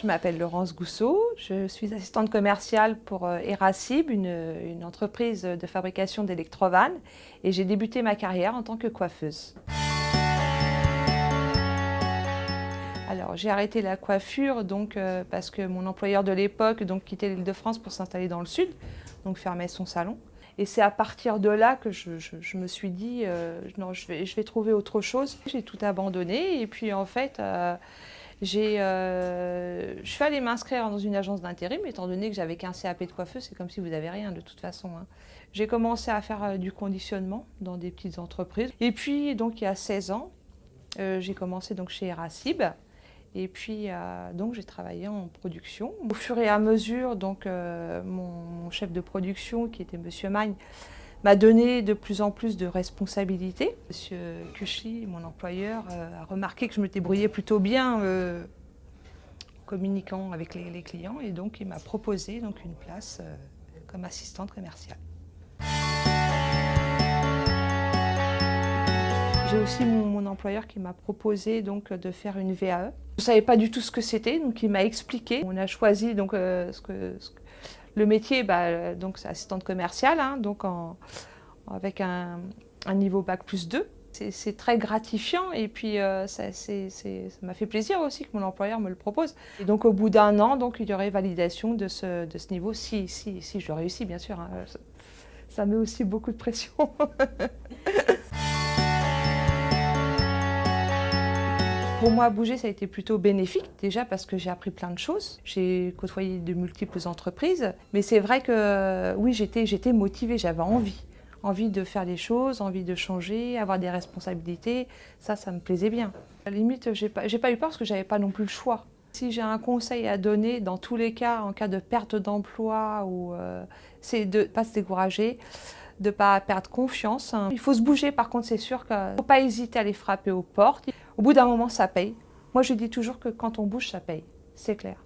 m'appelle Laurence Gousseau, je suis assistante commerciale pour Eracib, une entreprise de fabrication d'électrovannes, et j'ai débuté ma carrière en tant que coiffeuse. Alors j'ai arrêté la coiffure parce que mon employeur de l'époque quittait l'Île-de-France pour s'installer dans le sud, donc fermait son salon. Et c'est à partir de là que je me suis dit non, je vais trouver autre chose. J'ai tout abandonné et puis en fait je suis allée m'inscrire dans une agence d'intérim, étant donné que j'avais qu'un CAP de coiffeuse, c'est comme si vous n'avez rien de toute façon. Hein. J'ai commencé à faire du conditionnement dans des petites entreprises. Et puis donc il y a 16 ans, j'ai commencé chez Eracib. Et puis j'ai travaillé en production. Au fur et à mesure, mon chef de production, qui était Monsieur Magne, m'a donné de plus en plus de responsabilités. Monsieur Kuchli, mon employeur, a remarqué que je me débrouillais plutôt bien en communiquant avec les clients, et donc il m'a proposé une place comme assistante commerciale. J'ai aussi mon employeur qui m'a proposé de faire une VAE. Je ne savais pas du tout ce que c'était, donc il m'a expliqué. On a choisi le métier, c'est assistante commerciale, hein, avec un niveau bac+2. C'est très gratifiant et puis ça m'a fait plaisir aussi que mon employeur me le propose. Et donc au bout d'un an, il y aurait validation de ce niveau, si je le réussis bien sûr. Hein. Ça met aussi beaucoup de pression. Pour moi, bouger, ça a été plutôt bénéfique, déjà parce que j'ai appris plein de choses. J'ai côtoyé de multiples entreprises, mais c'est vrai que oui, j'étais motivée, j'avais envie de faire des choses, envie de changer, avoir des responsabilités. Ça me plaisait bien. À la limite, j'ai pas eu peur parce que j'avais pas non plus le choix. Si j'ai un conseil à donner, dans tous les cas, en cas de perte d'emploi, c'est de ne pas se décourager, de ne pas perdre confiance. Il faut se bouger, par contre, c'est sûr qu'il ne faut pas hésiter à aller frapper aux portes. Au bout d'un moment, ça paye. Moi, je dis toujours que quand on bouge, ça paye. C'est clair.